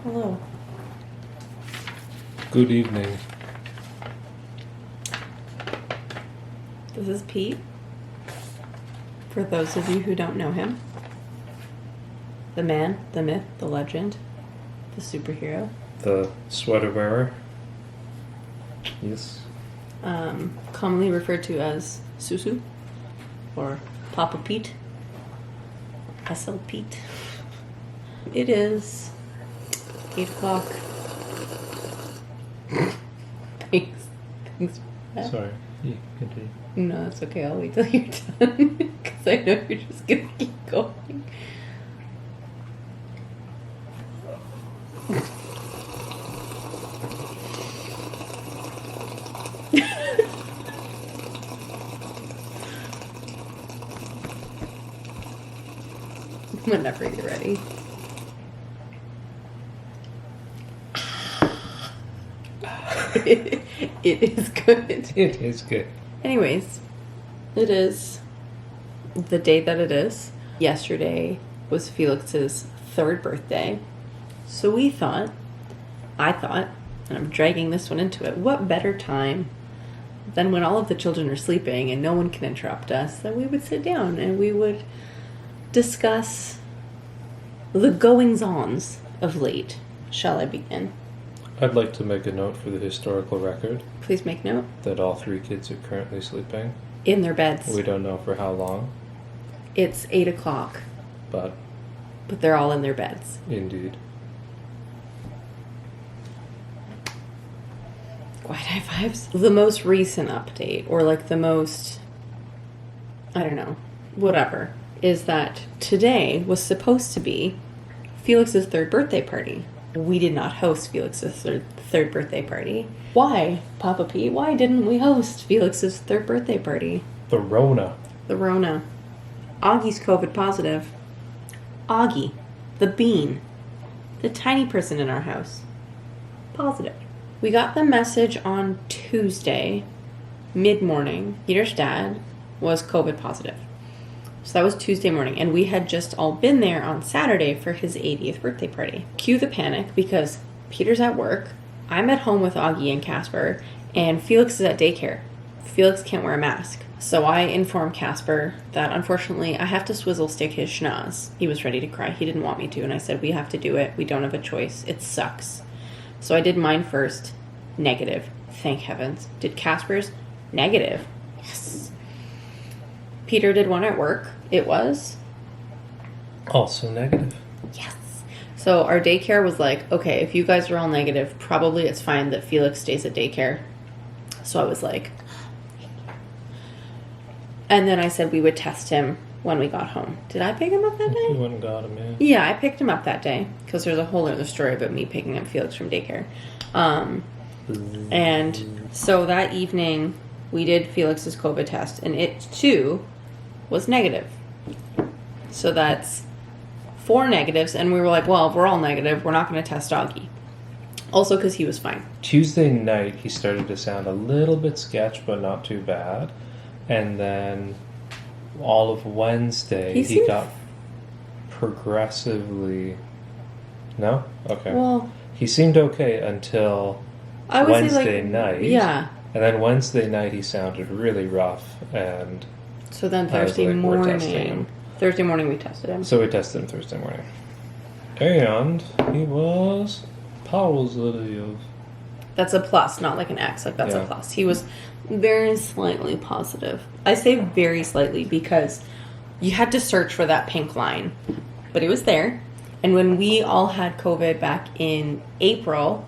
Hello. Good evening. This is Pete. For those of you who don't know him, the man, the myth, the legend, the superhero. The sweater wearer. Yes. Commonly referred to as Susu or Papa Pete. SL Pete. It is 8 o'clock. Thanks. Thanks for that. Sorry. You continue. No, it's okay. I'll wait till you're done. Because I know you're just going to keep going. Whenever you're ready. It is good. It is good. Anyways, it is the day that it is. Yesterday was Felix's 3rd birthday. So I thought, and I'm dragging this one into it, what better time than when all of the children are sleeping and no one can interrupt us, that we would sit down and we would discuss the goings-ons of late. Shall I begin? I'd like to make a note for the historical record Please make note. that all 3 kids are currently sleeping. In their beds. We don't know for how long, It's 8 o'clock, but but they're all in their beds. indeed. Quite high fives. The most recent update, or like the most, I don't know, whatever, is that today was supposed to be Felix's 3rd birthday party. We did not host Felix's third birthday party. Why, Papa Pete? Why didn't we host Felix's 3rd birthday party? The Rona. The Rona. Augie's COVID positive. Augie, the bean, the tiny person in our house, positive. We got the message on Tuesday, mid-morning. Peter's dad was COVID positive. So that was Tuesday morning, and we had just all been there on Saturday for his 80th birthday party. Cue the panic, because Peter's at work, I'm at home with Augie and Jasper, and Felix is at daycare. Felix can't wear a mask. So I informed Jasper that unfortunately I have to swizzle stick his schnoz. He was ready to cry. He didn't want me to, and I said, we have to do it. We don't have a choice. It sucks. So I did mine first. Negative. Thank heavens. Did Jasper's? Negative. Yes. Peter did one at work. It was? Also negative. Yes. So our daycare was like, okay, if you guys are all negative, probably it's fine that Felix stays at daycare. So I was like, and then I said we would test him when we got home. Did I pick him up that You day? went and got him, yeah. Yeah, I picked him up that day because there's a whole other story about me picking up Felix from daycare. And so that evening we did Felix's COVID test, and it too was negative. So that's 4 negatives, and we were like, well, if we're all negative, we're not going to test Augie. Also because he was fine. Tuesday night, he started to sound a little bit sketch, but not too bad. And then all of Wednesday, he got progressively... No? Okay. Well, he seemed okay until Wednesday night. Yeah. And then Wednesday night, he sounded really rough. And So then I was Thursday like, we're testing him. Thursday morning we tested him. So we tested him Thursday morning. And he was positive. That's a plus, not like an X. Like, that's a plus. He was very slightly positive. I say very slightly because you had to search for that pink line. But it was there. And when we all had COVID back in April,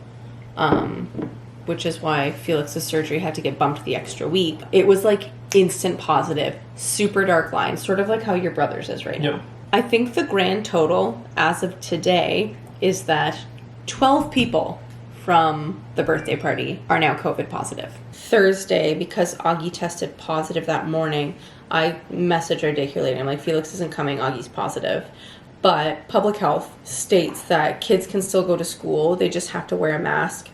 which is why Felix's surgery had to get bumped the extra week, it was like instant positive, super dark line, sort of like how your brother's is right now. I think the grand total as of today is that 12 people from the birthday party are now COVID positive. Thursday, because Augie tested positive that morning, I messaged our daycare lady. I'm like, Felix isn't coming, Augie's positive. But public health states that kids can still go to school. They just have to wear a mask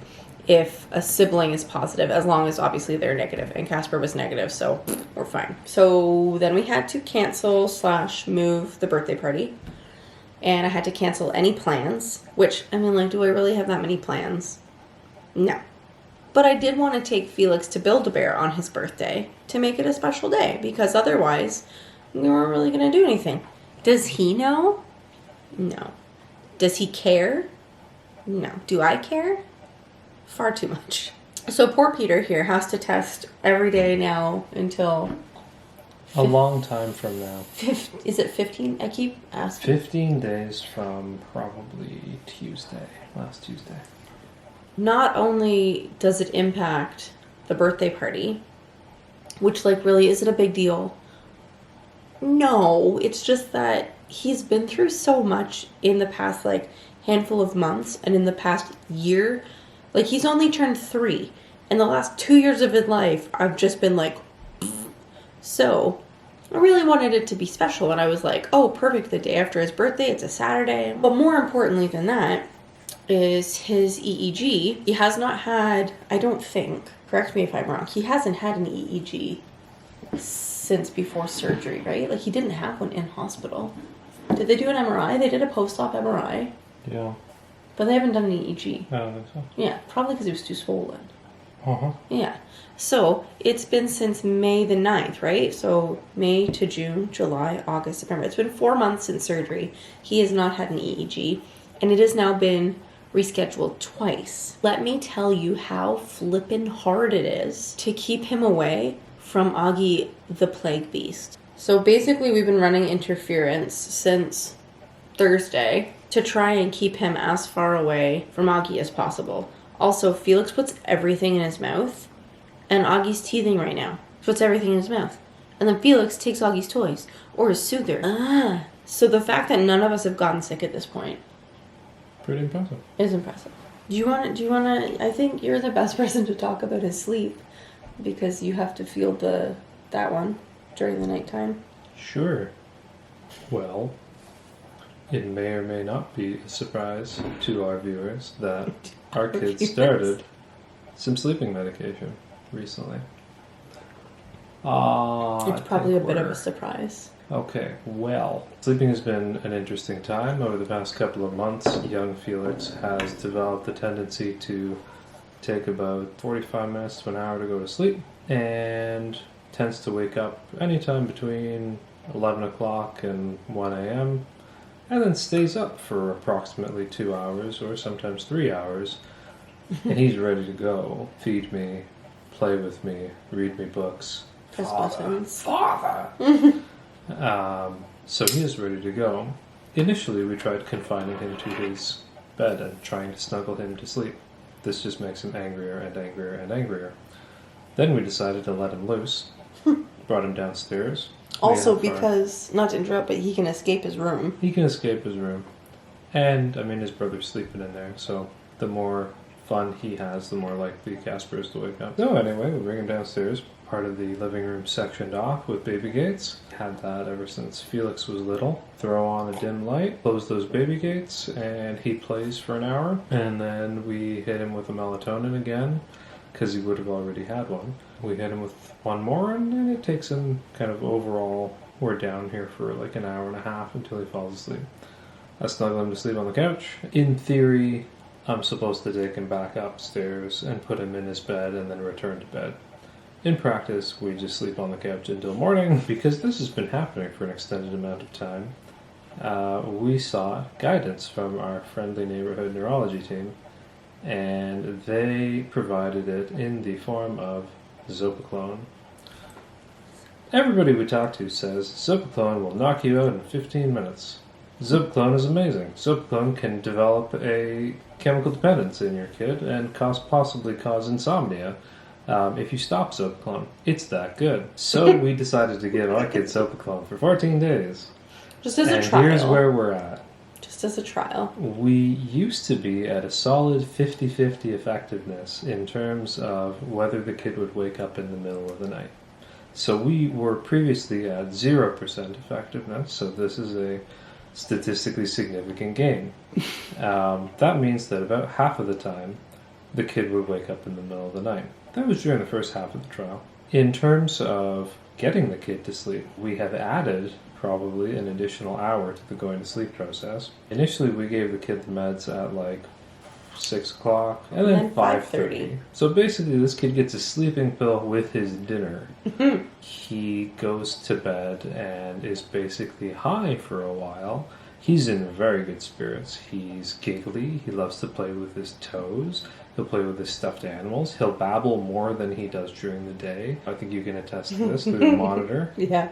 if a sibling is positive, as long as obviously they're negative. And Jasper was negative, so we're fine. So then we had to cancel / move the birthday party. and I had to cancel any plans, which, I mean, like, do I really have that many plans? No. But I did want to take Felix to Build-A-Bear on his birthday to make it a special day, because otherwise we weren't really going to do anything. Does he know? No. Does he care? No. Do I care? Far too much. So poor Peter here has to test every day now until... A long time from now. Is it 15? I keep asking. 15 days from probably last Tuesday. Not only does it impact the birthday party, which, like, really, is it a big deal? No, it's just that he's been through so much in the past, like, handful of months, and in the past year. Like, he's only turned 3. In the last 2 years of his life, I've just been like, pfft. So, I really wanted it to be special, and I was like, oh, perfect, the day after his birthday, it's a Saturday. But more importantly than that is his EEG. He has not had, I don't think, correct me if I'm wrong, he hasn't had an EEG since before surgery, right? Like, he didn't have one in hospital. Did they do an MRI? They did a post-op MRI. Yeah. But they haven't done an EEG. I don't think so. Yeah, probably because it was too swollen. Uh-huh. Yeah. So, it's been since May the 9th, right? So, May to June, July, August, September. It's been 4 months since surgery. He has not had an EEG. And it has now been rescheduled twice. Let me tell you how flippin' hard it is to keep him away from Augie the Plague Beast. So basically we've been running interference since Thursday to try and keep him as far away from Augie as possible. Also, Felix puts everything in his mouth, and Augie's teething right now. He puts everything in his mouth. And then Felix takes Augie's toys, or his soother. So the fact that none of us have gotten sick at this point Pretty impressive. is impressive. Do you want to, I think you're the best person to talk about his sleep, because you have to feel that one during the nighttime. Sure. Well, it may or may not be a surprise to our viewers that our kids started some sleeping medication recently. It's probably a bit of a surprise. Okay, well, sleeping has been an interesting time. Over the past couple of months, young Felix has developed the tendency to take about 45 minutes to an hour to go to sleep, and tends to wake up anytime between 11 o'clock and 1 a.m., and then stays up for approximately 2 hours or sometimes 3 hours, and he's ready to go. Feed me, play with me, read me books. Press buttons. Father! So he is ready to go. Initially, we tried confining him to his bed and trying to snuggle him to sleep. This just makes him angrier and angrier and angrier. Then we decided to let him loose. Brought him downstairs. Also because, not to interrupt, but he can escape his room. He can escape his room. And, I mean, his brother's sleeping in there, so the more fun he has, the more likely Jasper is to wake up. So anyway, we bring him downstairs. Part of the living room sectioned off with baby gates. Had that ever since Felix was little. Throw on a dim light, close those baby gates, and he plays for an hour. And then we hit him with a melatonin again, because he would have already had one. We hit him with one more, and then it takes him kind of overall. We're down here for like an hour and a half until he falls asleep. I snuggle him to sleep on the couch. In theory, I'm supposed to take him back upstairs and put him in his bed and then return to bed. In practice, we just sleep on the couch until morning. Because this has been happening for an extended amount of time, we sought guidance from our friendly neighborhood neurology team, and they provided it in the form of Zopiclone. Everybody we talk to says Zopiclone will knock you out in 15 minutes. Zopiclone is amazing. Zopiclone can develop a chemical dependence in your kid and possibly cause insomnia if you stop Zopiclone. It's that good. So we decided to give our kid Zopiclone for 14 days. Just as a trial. And here's where we're at. Just as a trial. We used to be at a solid 50-50 effectiveness in terms of whether the kid would wake up in the middle of the night. So we were previously at 0% effectiveness, so this is a statistically significant gain. That means that about half of the time, the kid would wake up in the middle of the night. That was during the first half of the trial. In terms of getting the kid to sleep, we have added probably an additional hour to the going to sleep process. Initially, we gave the kid the meds at like 6 o'clock and then 5:30. So basically, this kid gets a sleeping pill with his dinner. He goes to bed and is basically high for a while. He's in very good spirits. He's giggly. He loves to play with his toes. He'll play with his stuffed animals. He'll babble more than he does during the day. I think you can attest to this through the monitor. Yeah.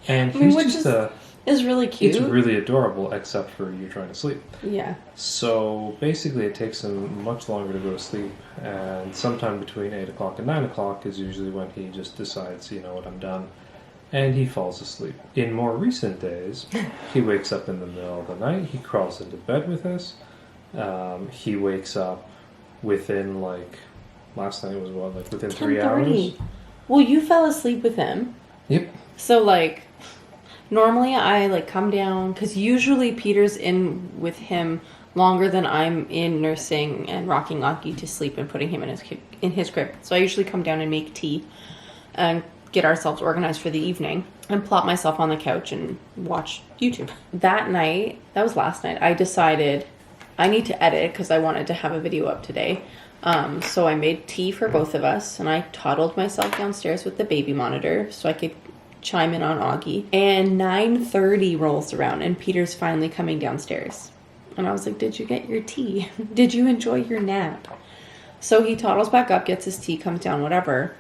And he's just is really cute. It's really adorable, except for you trying to sleep. Yeah. So basically, it takes him much longer to go to sleep, and sometime between 8 o'clock and 9 o'clock is usually when he just decides, you know what, I'm done, and he falls asleep. In more recent days, he wakes up in the middle of the night. He crawls into bed with us. He wakes up within last night was what, within 3 hours. Well, you fell asleep with him. Yep. So normally I come down, because usually Peter's in with him longer than I'm in nursing and rocking Augie to sleep and putting him in his crib. So I usually come down and make tea and get ourselves organized for the evening and plop myself on the couch and watch YouTube. That was last night, I decided I need to edit because I wanted to have a video up today. So I made tea for both of us, and I toddled myself downstairs with the baby monitor so I could chime in on Augie. And 9:30 rolls around, and Peter's finally coming downstairs. And I was like, did you get your tea? Did you enjoy your nap? So he toddles back up, gets his tea, comes down, whatever.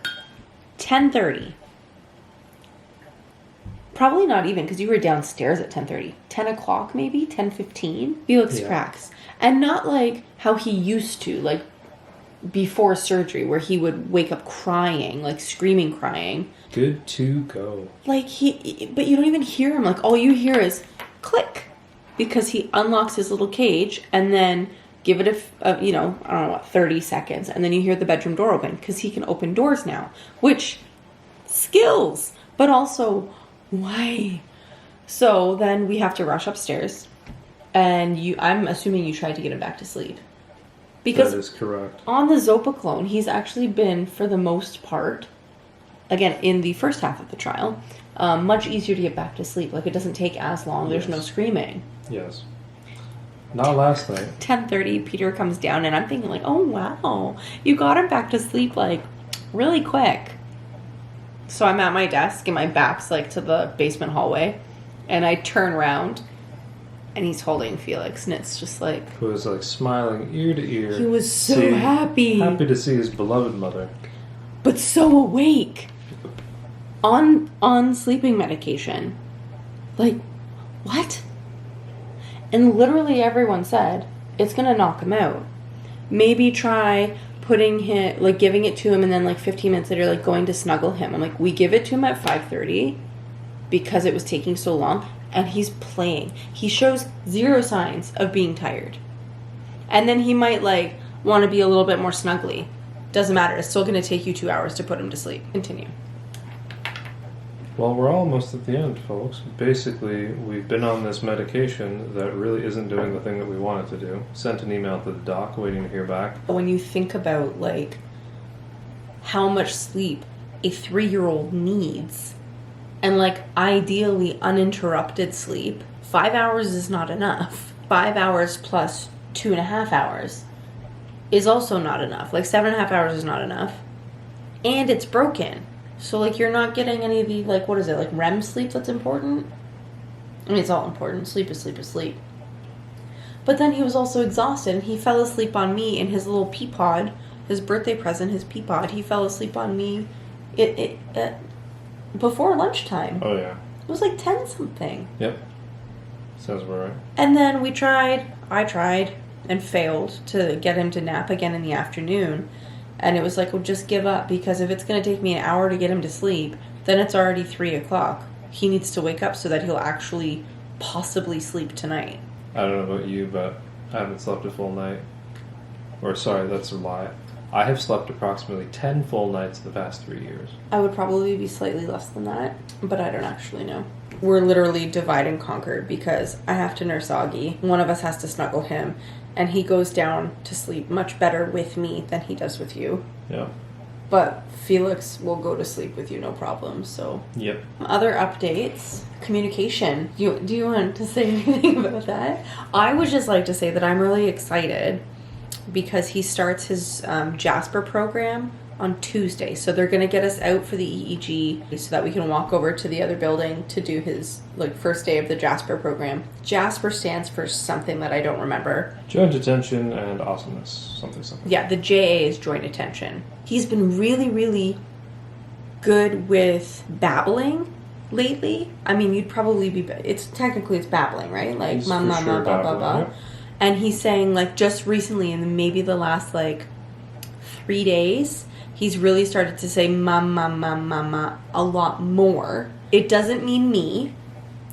10:30. Probably not even, because you were downstairs at 10:30. 10 o'clock maybe? 10:15? Felix cracks. And not like how he used to, before surgery, where he would wake up crying, screaming, crying. Good to go. But you don't even hear him. All you hear is click, because he unlocks his little cage, and then give it I don't know what, 30 seconds, and then you hear the bedroom door open, because he can open doors now, which skills, but also why? So then we have to rush upstairs, and I'm assuming you tried to get him back to sleep. Because that is correct. On the Zopiclone, he's actually been, for the most part, again, in the first half of the trial, much easier to get back to sleep. It doesn't take as long. There's no screaming. Yes. Not last night. 10:30, Peter comes down, and I'm thinking, oh, wow, you got him back to sleep, really quick. So I'm at my desk, and my back's, to the basement hallway, and I turn around, and he's holding Felix, and it's just Who was smiling ear to ear. He was so happy. Happy to see his beloved mother. But so awake. On sleeping medication. What? And literally everyone said, it's gonna knock him out. Maybe try putting him, giving it to him, and then 15 minutes later, going to snuggle him. I'm we give it to him at 5:30 because it was taking so long. And he's playing. He shows zero signs of being tired. And then he might, want to be a little bit more snuggly. Doesn't matter. It's still going to take you 2 hours to put him to sleep. Continue. Well, we're almost at the end, folks. Basically, we've been on this medication that really isn't doing the thing that we want it to do. Sent an email to the doc, waiting to hear back. When you think about, how much sleep a 3-year-old needs, and ideally uninterrupted sleep, 5 hours is not enough. 5 hours plus 2.5 hours is also not enough. 7.5 hours is not enough. And it's broken. So you're not getting any of the what is it, REM sleep that's important? I mean, it's all important. Sleep is sleep is sleep. But then he was also exhausted, and he fell asleep on me in his little pea pod, his birthday present, his pea pod. He fell asleep on me before lunchtime. Oh, yeah. It was 10-something. Yep. Sounds about right. And then I tried, and failed to get him to nap again in the afternoon. And it was well, just give up, because if it's going to take me an hour to get him to sleep, then it's already 3 o'clock. He needs to wake up so that he'll actually possibly sleep tonight. I don't know about you, but I haven't slept a full night. Or, sorry, that's a lie. I have slept approximately 10 full nights in the past 3 years. I would probably be slightly less than that, but I don't actually know. We're literally divide and conquer, because I have to nurse Augie. One of us has to snuggle him, and he goes down to sleep much better with me than he does with you. Yeah. But Felix will go to sleep with you, no problem. So, Yep. other updates, communication. Do you want to say anything about that? I would just like to say that I'm really excited because he starts his Jasper program on Tuesday. So they're going to get us out for the EEG so that we can walk over to the other building to do his first day of the Jasper program. Jasper stands for something that I don't remember. Joint attention and awesomeness. Something. Yeah, the JA is joint attention. He's been really, really good with babbling lately. I mean, you'd probably be, it's babbling, right? Like, He's ma, for ma, sure ma, ba, ba, ba. yep. And he's saying, like, just recently, in maybe the last, 3 days, he's really started to say ma, ma, ma, ma, ma a lot more. It doesn't mean me,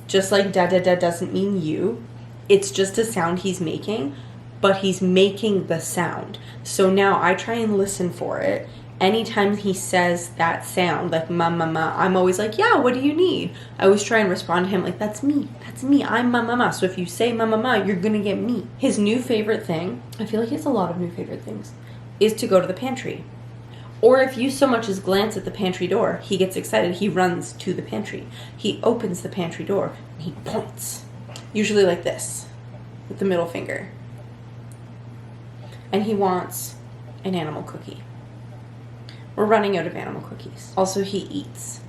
just like da, da, da doesn't mean you. It's just a sound he's making, but he's making the sound. So now I try and listen for it. Anytime he says that sound, like ma, ma, ma, I'm always like, yeah, what do you need? I always try and respond to him like, that's me, I'm ma, ma, ma. So if you say ma, ma, ma, you're gonna get me. His new favorite thing, I feel like he has a lot of new favorite things, is to go to the pantry. Or if you so much as glance at the pantry door, he gets excited, he runs to the pantry. He opens the pantry door, and he points. Usually like this, with the middle finger. And he wants an animal cookie. We're running out of animal cookies. Also, he eats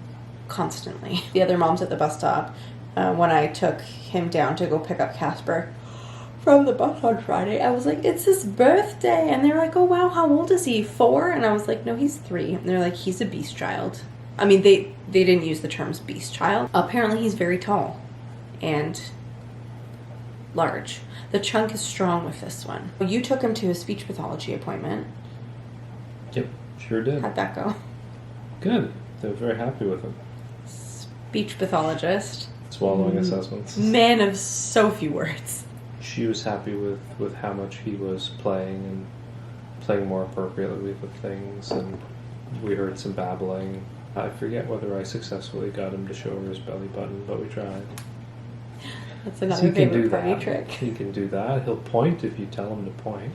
constantly. The other moms at the bus stop, when I took him down to go pick up Jasper from the bus on Friday, I was like, it's his birthday. And they're like, oh, wow, how old is he? 4? And I was like, no, he's 3. And they're like, he's a beast child. I mean, they didn't use the terms beast child. Apparently, he's very tall and large. The chunk is strong with this one. You took him to a speech pathology appointment. Yep, sure did. How'd that go? Good. They're very happy with him. Speech pathologist. Swallowing assessments. Man of so few words. She was happy with how much he was playing and playing more appropriately with things, and we heard some babbling. I forget whether I successfully got him to show her his belly button, but we tried. That's another favorite party trick. He can do that. He'll point if you tell him to point,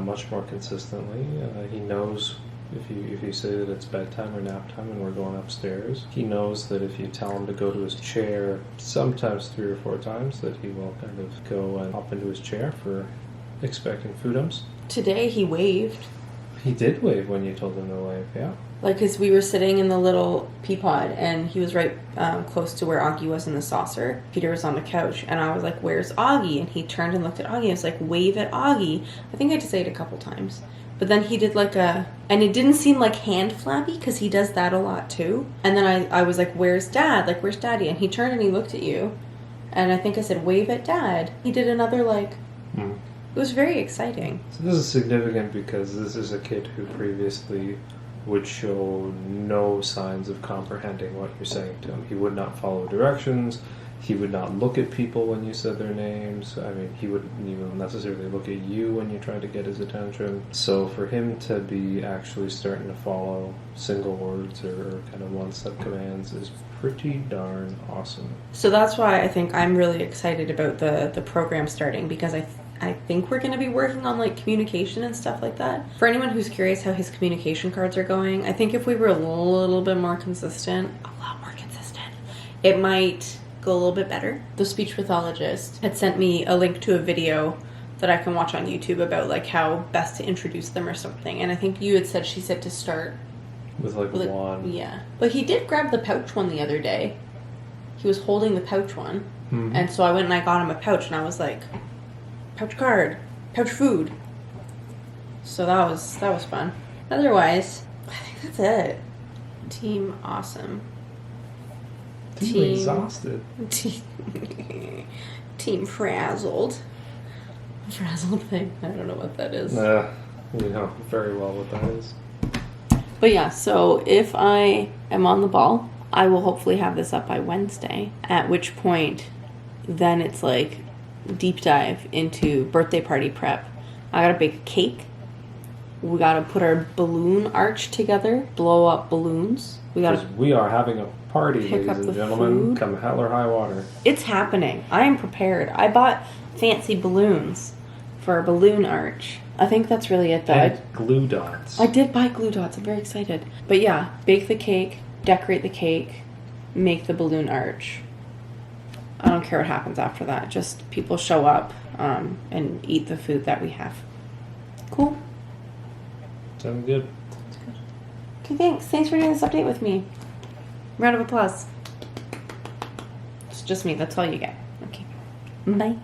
much more consistently. He knows if you say that it's bedtime or nap time and we're going upstairs. He knows that if you tell him to go to his chair, sometimes 3 or 4 times, that he will kind of go and hop into his chair for expecting foodums. Today he waved. He did wave when you told him to wave, yeah. Like, because we were sitting in the little pea pod, and he was right close to where Augie was in the saucer. Peter was on the couch, and I was like, where's Augie? And he turned and looked at Augie. I was like, wave at Augie. I think I had to say it a couple times. But then he did and it didn't seem like hand flappy, because he does that a lot too. And then I was like, where's Dad? Like, where's Daddy? And he turned and he looked at you. And I think I said, wave at Dad. He did another, It was very exciting. So this is significant because this is a kid who previously would show no signs of comprehending what you're saying to him. He would not follow directions. He would not look at people when you said their names. I mean, he wouldn't even necessarily look at you when you tried to get his attention. So for him to be actually starting to follow single words or kind of one-step commands is pretty darn awesome. So that's why I think I'm really excited about the program starting, because I think we're going to be working on communication and stuff like that. For anyone who's curious how his communication cards are going, I think if we were a little bit more consistent, it might go a little bit better. The speech pathologist had sent me a link to a video that I can watch on YouTube about how best to introduce them or something. And I think you had said she said to start with one. Yeah. But he did grab the pouch one the other day. He was holding the pouch one. Mm-hmm. And so I went and I got him a pouch, and I was like, pouch card, pouch food. So that was fun. Otherwise, I think that's it. Team awesome. Team exhausted. Team frazzled. Frazzled thing. I don't know what that is. You know very well what that is. But yeah, so if I am on the ball, I will hopefully have this up by Wednesday. At which point, then it's deep dive into birthday party prep. I gotta bake a cake. We gotta put our balloon arch together, blow up balloons. We are having a party, ladies and gentlemen. Food. Come hell or high water. It's happening. I am prepared. I bought fancy balloons for a balloon arch. I think that's really it, though. And glue dots. I did buy glue dots. I'm very excited. But yeah, bake the cake, decorate the cake, make the balloon arch. I don't care what happens after that. Just people show up and eat the food that we have. Cool. Sounds good. Okay, thanks. Thanks for doing this update with me. Round of applause. It's just me. That's all you get. Okay. Bye.